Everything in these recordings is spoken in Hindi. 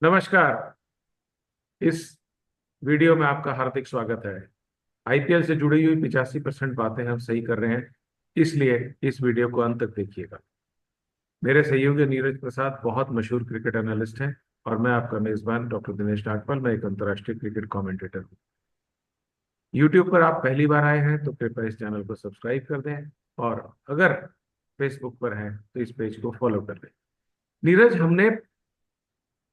नमस्कार। इस वीडियो में आपका हार्दिक स्वागत है। आईपीएल से जुड़ी हुई 85% बातें हम सही कर रहे हैं, इसलिए इस वीडियो को अंत तक देखिएगा। मेरे सहयोगी नीरज प्रसाद बहुत मशहूर क्रिकेट एनालिस्ट हैं और मैं आपका मेजबान डॉक्टर दिनेश नागपाल। मैं एक अंतर्राष्ट्रीय क्रिकेट कमेंटेटर हूँ। यूट्यूब पर आप पहली बार आए हैं तो कृपया इस चैनल को सब्सक्राइब कर दें, और अगर फेसबुक पर हैं तो इस पेज को फॉलो कर दें। नीरज, हमने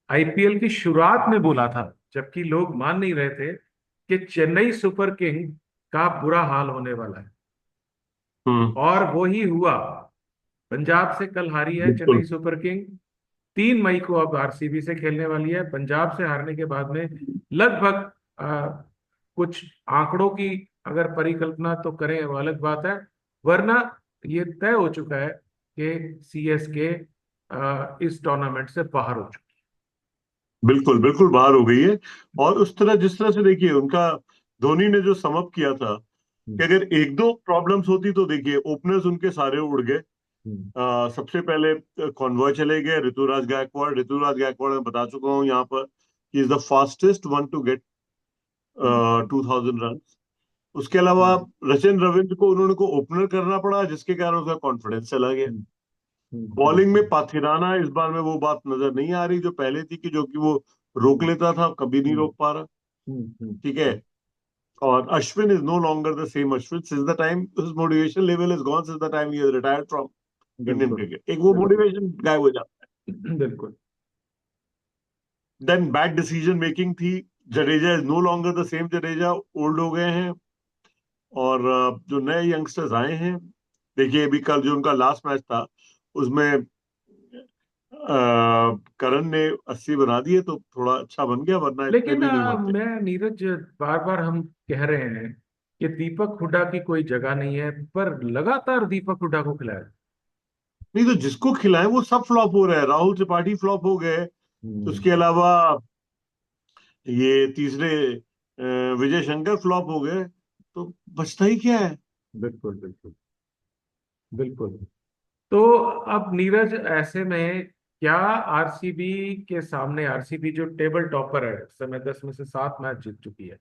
आईपीएल की शुरुआत में बोला था, जबकि लोग मान नहीं रहे थे, कि चेन्नई सुपर किंग का बुरा हाल होने वाला है। हम्म। और वो ही हुआ। पंजाब से कल हारी है बिल्कुल। Chennai super king. 3 मई को अब आरसीबी से खेलने वाली है। पंजाब से हारने के बाद में लगभग कुछ आंकड़ों की अगर परिकल्पना तो करें वो अलग बात है, वरना ये तय हो चुका है कि सीएसके इस टूर्नामेंट से बाहर हो चुकी बिल्कुल बिल्कुल बाहर हो गई है। और उस तरह जिस तरह से देखिए उनका धोनी ने जो समअप किया था है। कि अगर एक दो प्रॉब्लम्स होती तो देखिए ओपनर्स उनके सारे उड़ गए। हम्म। सबसे पहले कॉन्वॉय चले गए, ऋतुराज गायकवाड़ मैं बता चुका हूँ यहाँ पर, he is the fastest one to get hmm. 2000 run. उसके अलावा हम्म। रचिन रविंद्र को उन्होंने को ओपनर करना पड़ा, जिसके कारण उसका कॉन्फिडेंस चला गया। हम्म। हम्म। बॉलिंग में पाथिराना इस बार में वो बात नजर नहीं आ रही जो पहले थी, कि जो कि वो रोक हम्म। लेता था, कभी नहीं हम्म। रोक पा रहा। हम्म। ठीक है। और Ashwin is no longer the same Ashwin since the time his motivation level is gone, since the time he has retired from Indian बिल्कुल। क्रिकेट। एक वो बिल्कुल। मोटिवेशन गायब हो जाता बिल्कुल। है। देन बैड डिसीजन मेकिंग थी। Jadeja is no longer the same Jadeja, old हो गए हैं। और जो नए यंगस्टर्स आए हैं, देखिए अभी कल जो उनका लास्ट मैच था उसमें करण ने 80 बना दिए तो थोड़ा अच्छा बन गया, वरना इतने लेकिन भी नहीं बनते। मैं नीरज, बार बार हम कह रहे हैं कि दीपक हुड्डा की कोई जगह नहीं है, पर लगातार दीपक हुड्डा को खिलाया। नहीं तो जिसको खिलाए वो सब फ्लॉप हो रहा है। राहुल त्रिपाठी फ्लॉप हो गए। हम्म। उसके अलावा ये तीसरे विजय शंकर फ्लॉप हो गए, तो बचता ही क्या है। बिल्कुल। बिल्कुल। बिल्कुल। तो अब नीरज, ऐसे में क्या आरसीबी के सामने, आरसीबी जो टेबल टॉपर है इस समय, 10 में से 7 मैच जीत चुकी है,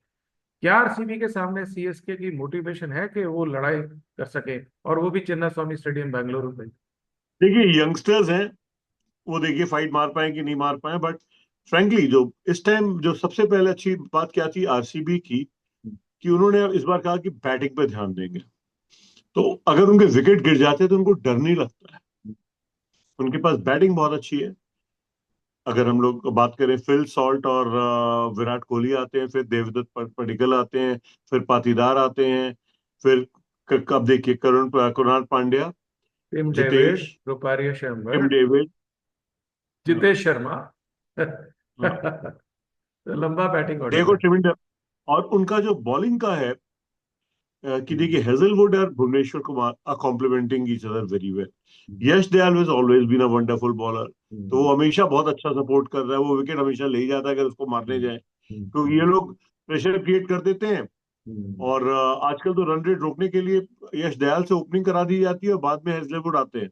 क्या आरसीबी के सामने सीएसके की मोटिवेशन है कि वो लड़ाई कर सके, और वो भी चिन्ना स्वामी स्टेडियम बेंगलुरु में? देखिए यंगस्टर्स हैं, वो देखिए फाइट मार पाए कि नहीं मार पाए, बट फ्रैंकली जो इस टाइम जो सबसे पहले अच्छी बात क्या थी आरसीबी की, कि उन्होंने इस बार कहा कि बैटिंग पे ध्यान देंगे। तो अगर उनके विकेट गिर जाते हैं तो उनको डर नहीं लगता है। उनके पास बैटिंग बहुत अच्छी है। अगर हम लोग बात करें, फिल सॉल्ट और विराट कोहली आते हैं, फिर देवदत्त पडिक्कल आते हैं, फिर पाटीदार आते हैं, फिर अब देखिए कुणाल पांड्या, टिम डेविड, जितेश, रुपारिया शर्मा, टिम डेविड। जितेश शर्मा। हाँ, तो लंबा बैटिंग ऑर्डर देखो है। टिम, और उनका जो बॉलिंग का है, कि हम्म। देखिए हेजलवुड और Bhuvneshwar Kumar are complementing each other very well. Hmm. Yash Dayal has always been a wonderful bowler. तो हम्म। वो हमेशा बहुत अच्छा सपोर्ट कर रहा है, वो विकेट हमेशा ले ही जाता है अगर उसको मारने हम्म। जाए, हम्म। क्योंकि ये लोग प्रेशर क्रिएट कर देते हैं। हम्म। और आजकल तो रन रेट रोकने के लिए यश दयाल से ओपनिंग करा दी जाती है और बाद में हेजलवुड आते हैं।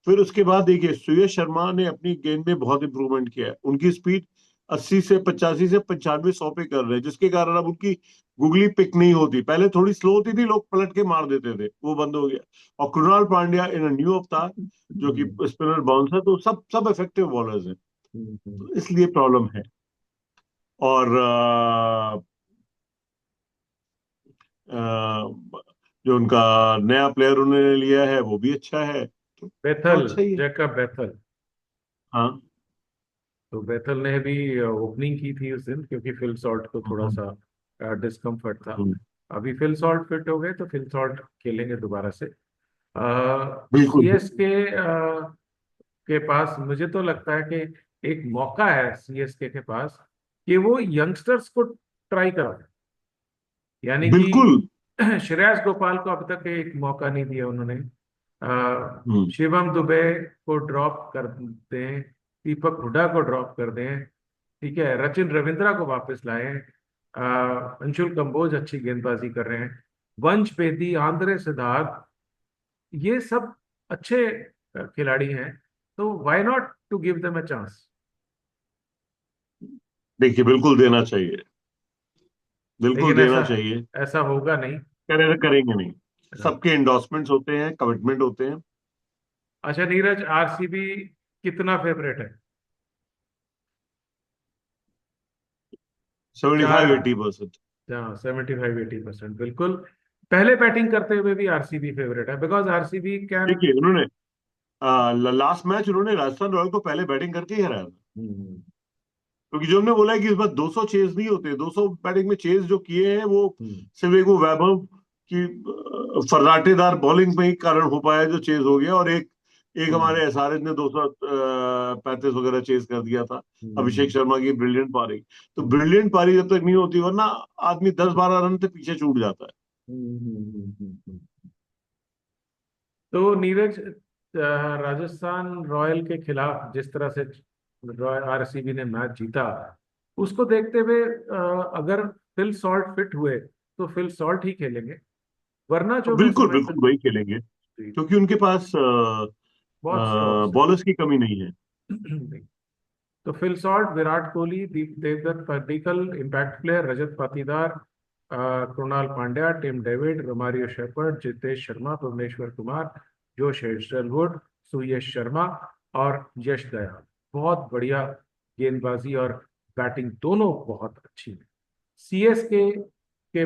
फिर उसके बाद देखिए सुयश शर्मा ने अपनी गेंद में बहुत इंप्रूवमेंट किया है। उनकी स्पीड 80 से 85 से 95 100 पे कर रहे हैं, जिसके कारण अब उनकी गुगली पिक नहीं होती। पहले थोड़ी स्लो होती थी, लोग पलट के मार देते थे, वो बंद हो गया। और कृणाल पांड्या इन न्यू अवतार, जो कि हम्म। स्पिनर बाउंसर, तो सब सब इफेक्टिव बॉलर्स हैं। हम्म। तो इसलिए प्रॉब्लम है। और जो उनका नया प्लेयर उन्होंने लिया है वो भी अच्छा है, तो बेथल, अच्छा ही है। Jacob Bethell. हाँ। तो बेथल ने भी ओपनिंग की थी उस दिन, क्योंकि फिल सॉल्ट को थोड़ा हम्म, सा डिस्कम्फर्ट था। हम्म, अभी फिल सॉल्ट फिट हो गए तो फिल सॉल्ट खेलेंगे दोबारा से। बिल्कुल। सीएसके के पास मुझे तो लगता है कि एक मौका है सीएसके के पास, कि वो यंगस्टर्स को ट्राई करा। यानी कि बिल्कुल। श्रेयस गोपाल को अब तक एक मौका नहीं दिया उन्होंने। हम्म। शिवम दुबे को ड्रॉप कर दें, दीपक हुड्डा को ड्रॉप कर दें, ठीक है, रचिन रविंद्रा को वापस लाएं, अंशुल कंबोज अच्छी गेंदबाजी कर रहे हैं, वंश बेदी, आंद्रे सिद्धार्थ, ये सब अच्छे खिलाड़ी हैं। तो why not to give them a chance? देखिए बिल्कुल देना चाहिए, बिल्कुल लेकिन देना ऐसा चाहिए। ऐसा होगा नहीं। करेंगे नहीं। सबके इंडोर्समेंट्स होते हैं, कमिटमेंट होते हैं। अच्छा नीरज, आरसीबी कितना फेवरेट है? 75 चार, 80%। हाँ 75-80%, बिल्कुल। पहले बैटिंग करते हुए भी आरसीबी फेवरेट है, बिकॉज आरसीबी कैन। देखिए उन्होंने लास्ट मैच उन्होंने राजस्थान रॉयल को पहले बैटिंग करके ही हराया था। हम्म। क्योंकि जो हमने बोला है कि इस बार 200 चेज नहीं होते, 200 बैटिंग में चेज जो किए हैं वो हम्म। सिर्फ एक वो वैभव की फर्राटेदार बॉलिंग में ही कारण हो पाया जो चेज हो गया, और एक एक हम्म। हमारे एसआरएच ने 235 वगैरह चेज कर दिया था अभिषेक हम्म। शर्मा की ब्रिलियंट पारी। तो हम्म। ब्रिलियंट पारी जब तक नहीं होती, वरना आदमी 10-12 रन से पीछे छूट जाता है। हम्म। तो नीरज, राजस्थान रॉयल के खिलाफ जिस तरह से आरसीबी ने मैच जीता, उसको देखते हुए अगर फिल सॉल्ट फिट हुए तो फिल सॉल्ट ही खेलेंगे, वरना तो जो मैं बिल्कुल समझ बिल्कुल वही खेलेंगे, सकती, क्योंकि उनके पास बहुत स्ट्रोक्स बॉलर्स की कमी नहीं है। है। तो Phil Salt, Virat Kohli, Devdutt Padikkal, impact player Rajat Patidar, Krunal Pandya, Tim David, Romario Shepherd, Jitesh Sharma, Bhuvneshwar Kumar, Josh Hazlewood, सुयश शर्मा और यश दयाल। बहुत बढ़िया गेंदबाजी और बैटिंग दोनों बहुत अच्छी है। सीएसके के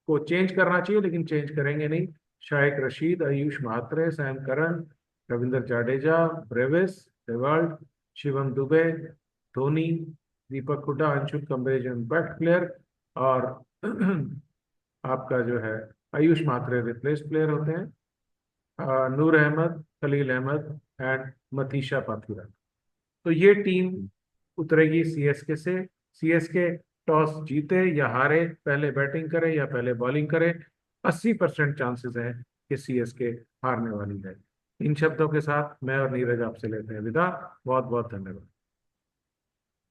को चेंज करना चाहिए, लेकिन चेंज करेंगे नहीं। Shahid Rashid, Ayush Mhatre, Sam Curran, Ravindra Jadeja, Brevis, Dewald, Shivam Dube, Dhoni, Deepak Hooda, Anshul Kamboj impact player, और आपका जो है आयुष म्हात्रे रिप्लेस प्लेयर होते हैं। नूर अहमद, खलील अहमद एंड मतीशा पाथुरा। तो ये टीम उतरेगी सीएसके से। सीएसके टॉस जीते या हारे, पहले बैटिंग करे या पहले बॉलिंग करे, 80% चांसेस हैं कि सीएसके हारने वाली है। इन शब्दों के साथ मैं और नीरज आपसे लेते हैं विदा। बहुत बहुत धन्यवाद।